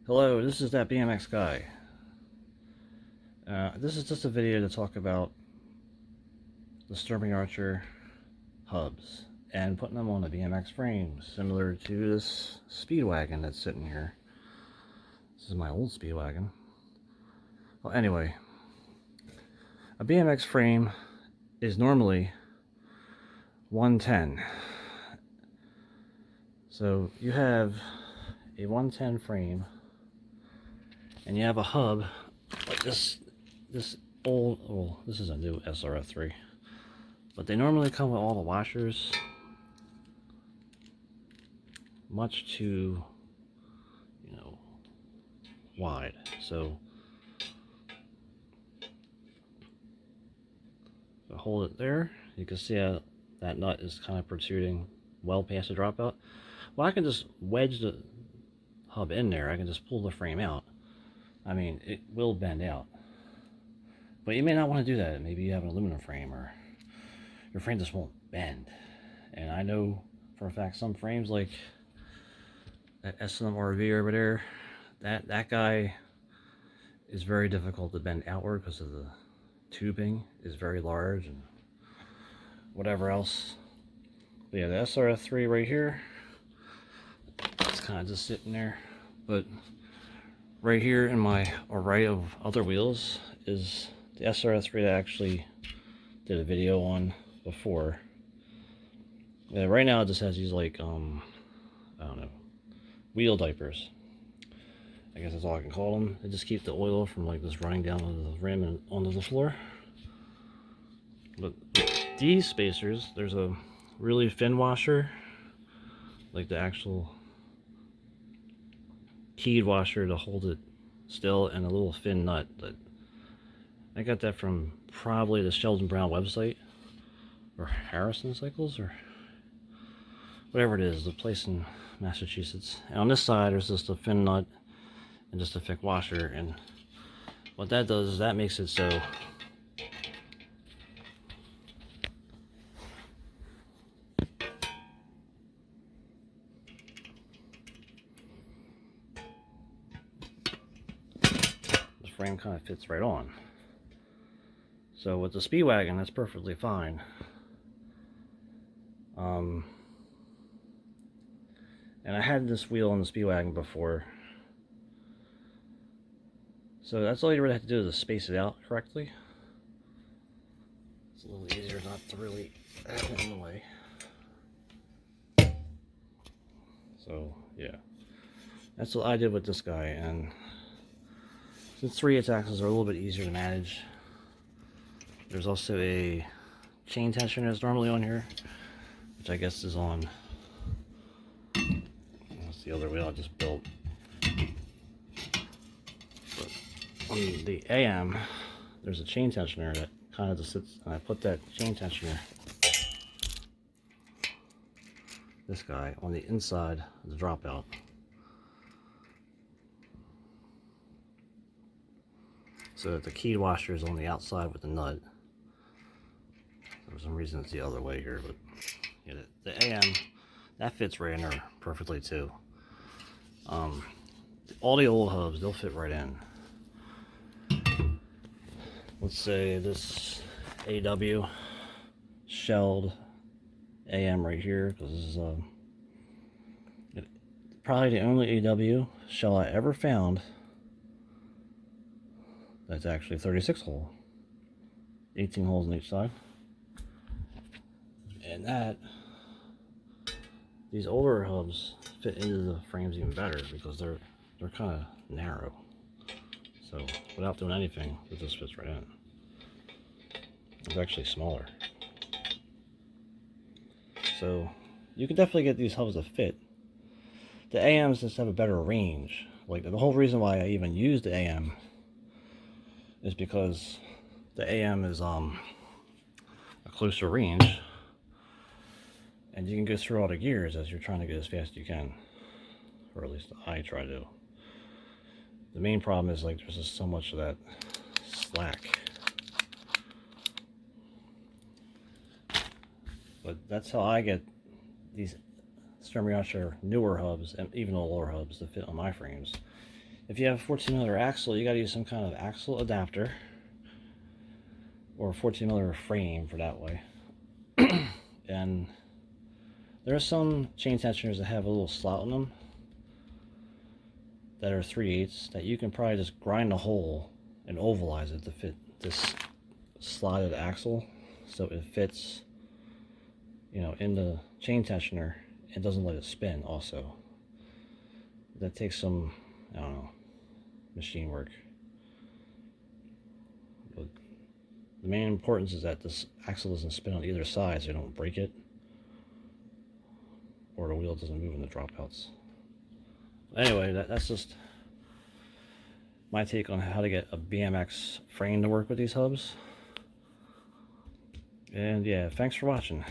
Hello, this is that BMX guy. This is just a video to talk about the Sturmey Archer Hubs and putting them on a BMX frame, similar to this Speedwagon that's sitting here. This is my old Speedwagon. Well, anyway, a BMX frame is normally 110. So you have a 110 frame, and you have a hub like this old, well, this is a new SRF3, but they normally come with all the washers, much too, wide. So if I hold it there, you can see how that nut is kind of protruding well past the dropout. Well, I can just wedge the hub in there. I can just pull the frame out. I mean, it will bend out, but you may not want to do that. Maybe you have an aluminum frame, or your frame just won't bend. And I know for a fact some frames, like that SRF3 over there, that guy is very difficult to bend outward because of the tubing is very large and whatever else. But yeah, the SRF3 right here, it's kind of just sitting there. But right here in my array of other wheels is the SRF3 that I actually did a video on before. Yeah, right now it just has these, like, I don't know, wheel diapers. I guess that's all I can call them. They just keep the oil from, like, just running down to the rim and onto the floor. But these spacers, there's a really thin washer, like the actual keyed washer to hold it still, and a little thin nut. But I got that from probably the Sheldon Brown website, or Harrison Cycles, or whatever it is, the place in Massachusetts. And on this side, there's just a thin nut and just a thick washer. And what that does is that makes it so the frame kind of fits right on. So with the Speedwagon, that's perfectly fine. And I had this wheel on the Speedwagon before, so that's all you really have to do is space it out correctly. It's a little easier not to really have it in the way. So yeah, that's what I did with this guy. And since 3/8 axles are a little bit easier to manage, there's also a chain tensioner that's normally on here, which I guess is on, that's the other wheel I just built. But on the AM, there's a chain tensioner that kind of just sits, and I put that chain tensioner, this guy, on the inside of the dropout. So that the keyed washer is on the outside with the nut. For some reason it's the other way here, but yeah, the AM, that fits right in there perfectly too. All the old hubs, they'll fit right in. Let's say this AW shelled AM right here, because this is probably the only AW shell I ever found that's actually 36 hole, 18 holes on each side. And that, these older hubs fit into the frames even better because they're kind of narrow. So without doing anything, it just fits right in. It's actually smaller. So you can definitely get these hubs to fit. The AMs just have a better range. Like, the whole reason why I even use the AM is because the AM is a closer range, and you can go through all the gears as you're trying to go as fast as you can, or at least I try to. The main problem is, like, there's just so much of that slack. But that's how I get these Sturmey Archer newer hubs, and even the lower hubs, to fit on my frames. if you have a 14mm axle, you got to use some kind of axle adapter or a 14mm frame for that way. And there are some chain tensioners that have a little slot in them that are 3/8 that you can probably just grind a hole and ovalize it to fit this slotted axle, so it fits, you know, in the chain tensioner and doesn't let it spin. Also, that takes some, I don't know, machine work. But the main importance is that this axle doesn't spin on either side, so you don't break it, or the wheel doesn't move in the dropouts. Anyway, that's just my take on how to get a BMX frame to work with these hubs. And yeah, thanks for watching.